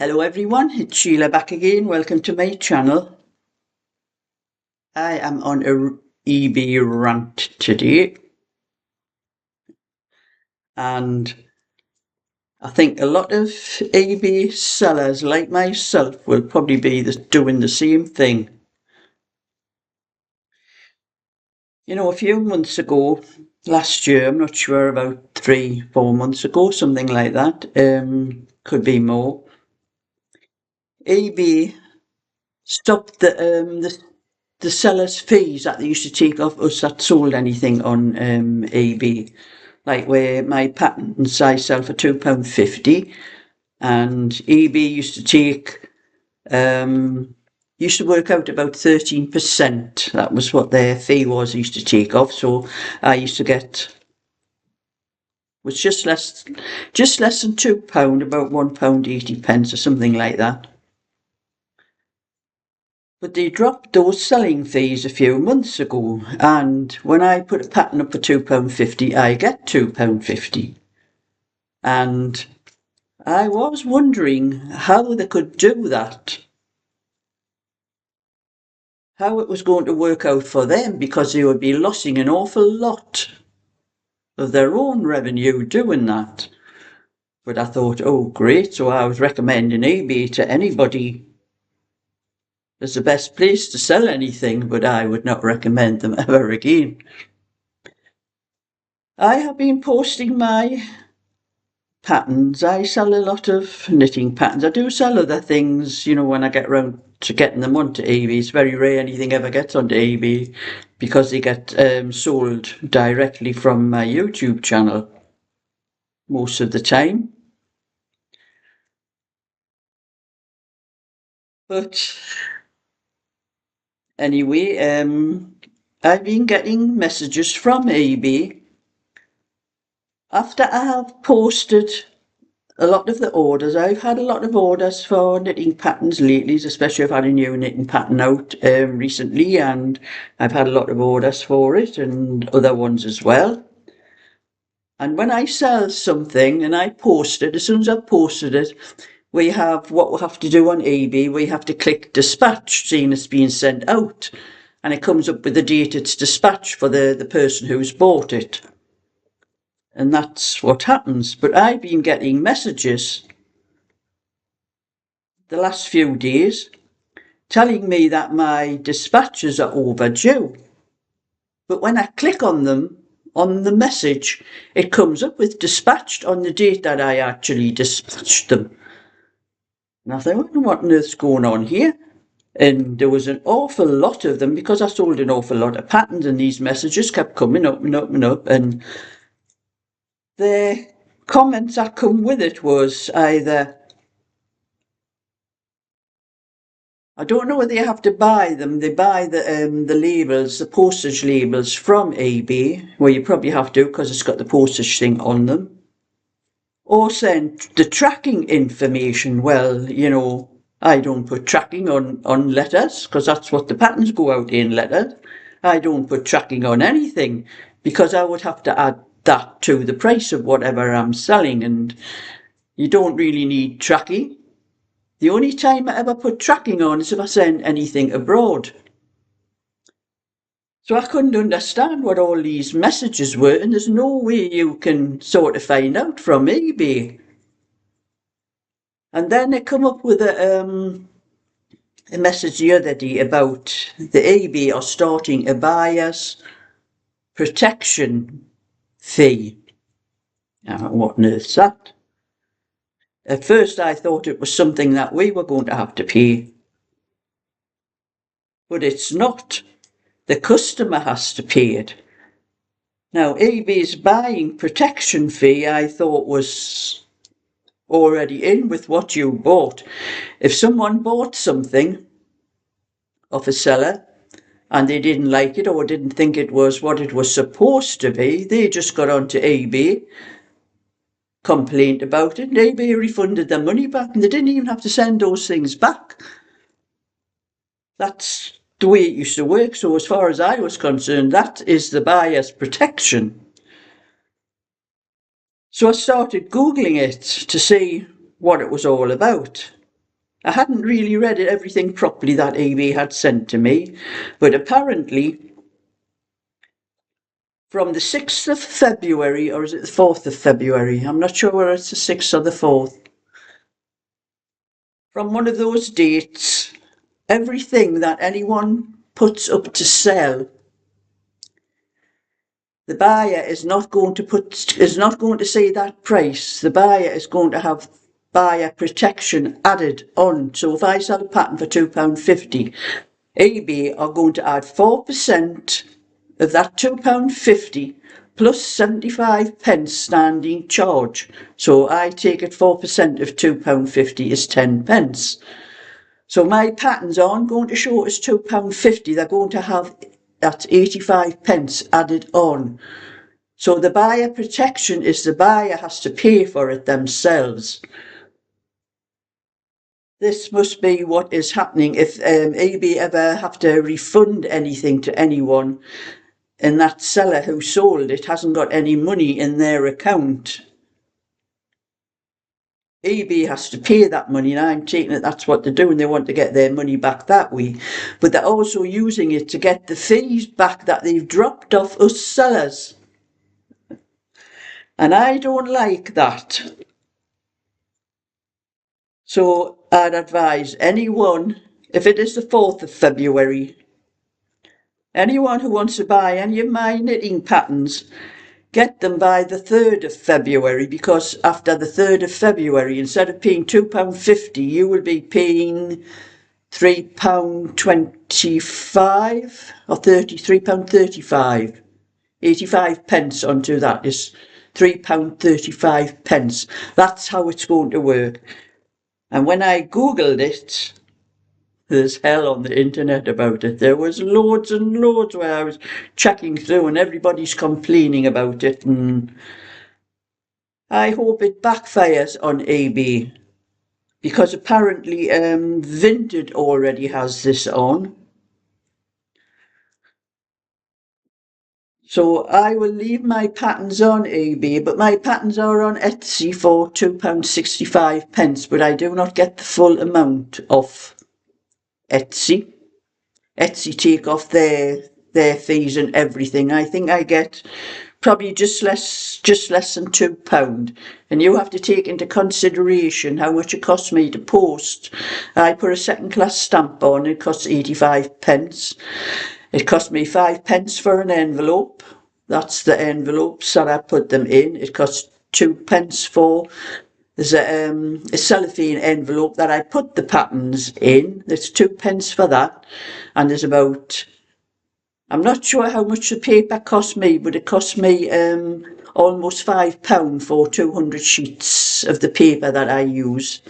Hello everyone, it's Sheila back again. Welcome to my channel. I am on a eBay rant today, and I think a lot of eBay sellers like myself will probably be doing the same thing. You know, a few months ago, last year, I'm not sure, about 3-4 months ago, something like that, could be more, eBay stopped the seller's fees that they used to take off us that sold anything on eBay. Like where my patents I sell for £2.50, and eBay used to take used to work out about 13%. That was what their fee was, used to take off. So I used to get, was just less than £2, about £1.80 or something like that. But they dropped those selling fees a few months ago, and when I put a pattern up for £2.50, I get £2.50. And I was wondering how they could do that, how it was going to work out for them, because they would be losing an awful lot of their own revenue doing that. But I thought, oh great, so I was recommending eBay to anybody as the best place to sell anything, but I would not recommend them ever again. I have been posting my patterns. I sell a lot of knitting patterns. I do sell other things, you know, when I get round to getting them onto eBay. It's very rare anything ever gets onto eBay because they get sold directly from my YouTube channel most of the time. But anyway, I've been getting messages from eBay after I have posted a lot of the orders. I've had a lot of orders for knitting patterns lately, especially I've had a new knitting pattern out recently, and I've had a lot of orders for it and other ones as well. And when I sell something and I post it, as soon as I've posted it, we have what we have to do on eBay. We have to click dispatch, seeing it's being sent out, and it comes up with the date it's dispatched for the person who's bought it. And that's what happens. But I've been getting messages the last few days telling me that my dispatches are overdue. But when I click on them, on the message, it comes up with dispatched on the date that I actually dispatched them. And I thought, what on earth's going on here? And there was an awful lot of them because I sold an awful lot of patterns, and these messages kept coming up and up and up. And the comments that come with it was either, I don't know whether you have to buy them. They buy the labels, the postage labels from eBay. Well, you probably have to because it's got the postage thing on them. Or send the tracking information. Well, you know, I don't put tracking on letters because that's what the patterns go out in, letters. I don't put tracking on anything because I would have to add that to the price of whatever I'm selling, and you don't really need tracking. The only time I ever put tracking on is if I send anything abroad. So I couldn't understand what all these messages were, and there's no way you can sort of find out from eBay. And then they come up with a message the other day about the eBay are starting a buyer's protection fee. Now, what on earth's that? At first I thought it was something that we were going to have to pay. But it's not. The customer has to pay it. Now, eBay's buying protection fee I thought was already in with what you bought. If someone bought something off a seller and they didn't like it or didn't think it was what it was supposed to be, they just got onto eBay, complained about it, and eBay refunded their money back, and they didn't even have to send those things back. That's the way it used to work. So as far as I was concerned, that is the buyer's protection. So I started Googling it to see what it was all about. I hadn't really read everything properly that AB had sent to me, but apparently from the 6th of February, or is it the 4th of February? I'm not sure whether it's the 6th or the 4th. From one of those dates, everything that anyone puts up to sell, the buyer is not going to say that price. The buyer is going to have buyer protection added on. So if I sell a pattern for £2.50, AB are going to add 4% of that £2.50 plus 75 pence standing charge. So I take it 4% of £2.50 is 10 pence. So my patterns aren't going to show as £2.50, they're going to have that 85 pence added on. So the buyer protection is the buyer has to pay for it themselves. This must be what is happening if AB ever have to refund anything to anyone and that seller who sold it hasn't got any money in their account. AB has to pay that money, and I'm taking it that's what they're doing. They want to get their money back that way. But they're also using it to get the fees back that they've dropped off us sellers. And I don't like that. So I'd advise anyone, if it is the 4th of February, anyone who wants to buy any of my knitting patterns, get them by the 3rd of February, because after the 3rd of February, instead of paying £2.50, you will be paying £3.25 or £3.35. 85 pence onto that is £3.35 pence. That's how it's going to work. And when I googled it, there's hell on the internet about it. There was loads and loads where I was checking through and everybody's complaining about it, and I hope it backfires on AB, because apparently Vinted already has this on. So I will leave my patterns on AB, but my patterns are on Etsy for £2.65, but I do not get the full amount off Etsy. Etsy take off their fees and everything. I think I get probably just less than £2, and you have to take into consideration how much it costs me to post. I put a second class stamp on, it costs 85 pence. It cost me 5 pence for an envelope. That's the envelopes that I put them in. It costs 2 pence for, there's a cellophane envelope that I put the patterns in. There's 2 pence for that. And there's about, I'm not sure how much the paper cost me, but it cost me almost £5 for 200 sheets of the paper that I use.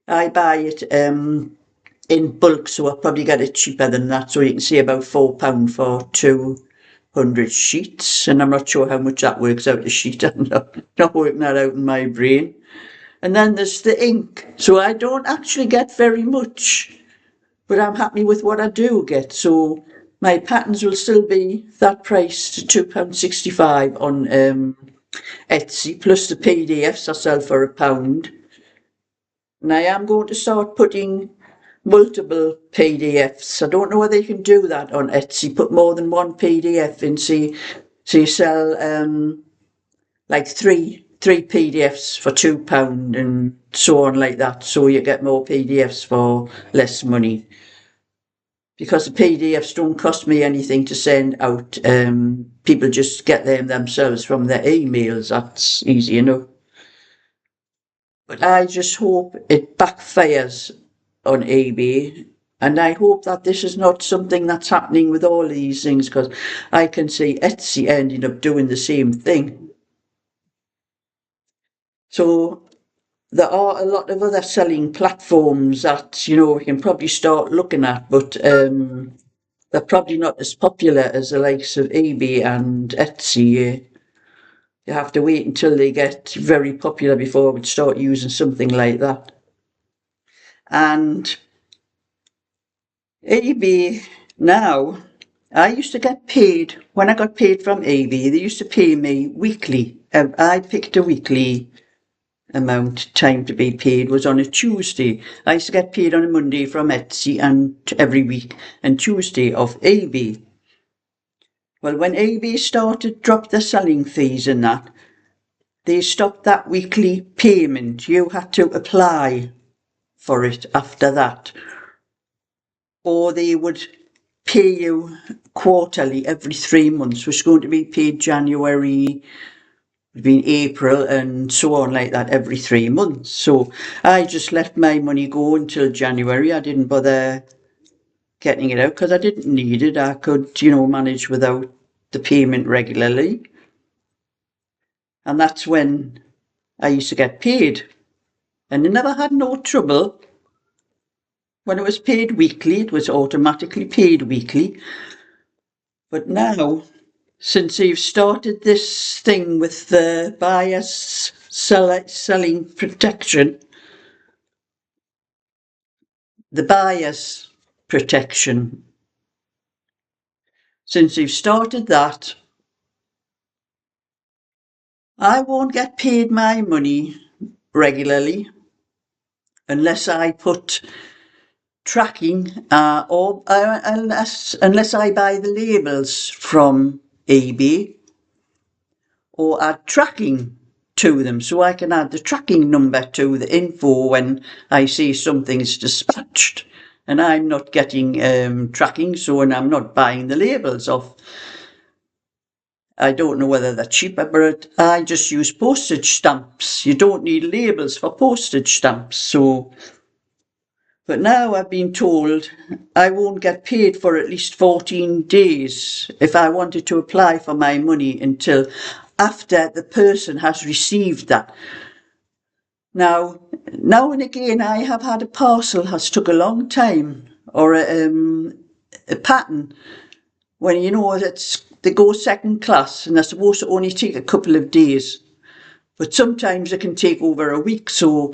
I buy it in bulk, so I'll probably get it cheaper than that. So you can see about £4 for 200 sheets, and I'm not sure how much that works out a sheet. I'm not working that out in my brain. And then there's the ink. So I don't actually get very much, but I'm happy with what I do get. So my patterns will still be that price, to £2.65 on Etsy, plus the PDFs I sell for £1. And I am going to start putting multiple PDFs. I don't know whether you can do that on Etsy, put more than one PDF in, so you sell like three PDFs for £2 and so on like that, so you get more PDFs for less money. Because the PDFs don't cost me anything to send out. People just get them themselves from their emails. That's easy enough. But I just hope it backfires on AB, and I hope that this is not something that's happening with all these things, because I can see Etsy ending up doing the same thing. So there are a lot of other selling platforms that, we can probably start looking at, but they're probably not as popular as the likes of eBay and Etsy. You have to wait until they get very popular before we'd start using something like that. And AB now, I used to get paid, when I got paid from AB, they used to pay me weekly. I picked a weekly amount time to be paid was on a Tuesday. I used to get paid on a Monday from Etsy and every week, and Tuesday of AB. Well, when AB started drop the selling fees and that, they stopped that weekly payment. You had to apply for it after that, or they would pay you quarterly every 3 months, which is going to be paid January, between April and so on like that every 3 months. So I just let my money go until January. I didn't bother getting it out because I didn't need it. I could, manage without the payment regularly. And that's when I used to get paid. And I never had no trouble. When it was paid weekly, it was automatically paid weekly. But now, since they've started this thing with the buyers selling protection, the buyer's protection, since they've started that, I won't get paid my money regularly unless I put tracking or unless I buy the labels from AB or add tracking to them, so I can add the tracking number to the info when I see something's dispatched and I'm not getting tracking, so and I'm not buying the labels off. I don't know whether they're cheaper, but I just use postage stamps. You don't need labels for postage stamps. So, but now I've been told I won't get paid for at least 14 days if I wanted to apply for my money until after the person has received that. Now and again, I have had a parcel has took a long time, or a pattern when they go second class and they're supposed to only take a couple of days, but sometimes it can take over a week. So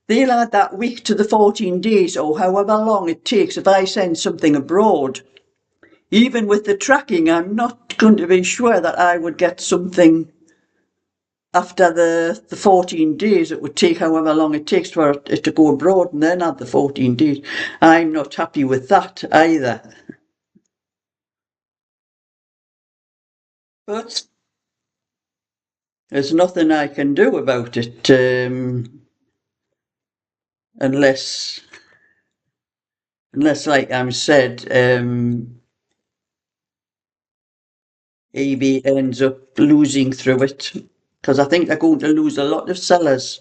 they'll add that week to the 14 days or however long it takes if I send something abroad. Even with the tracking, I'm not going to be sure that I would get something after the 14 days. It would take however long it takes for it to go abroad and then add the 14 days. I'm not happy with that either. But there's nothing I can do about it unless, like I said, AB ends up losing through it, because I think they're going to lose a lot of sellers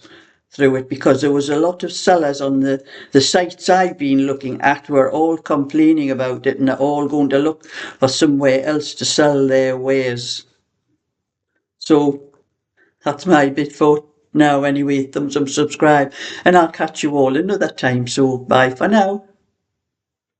through it, because there was a lot of sellers on the sites I've been looking at were all complaining about it, and they're all going to look for somewhere else to sell their wares. So that's my bit for now anyway. Thumbs up, subscribe, and I'll catch you all another time. So bye for now.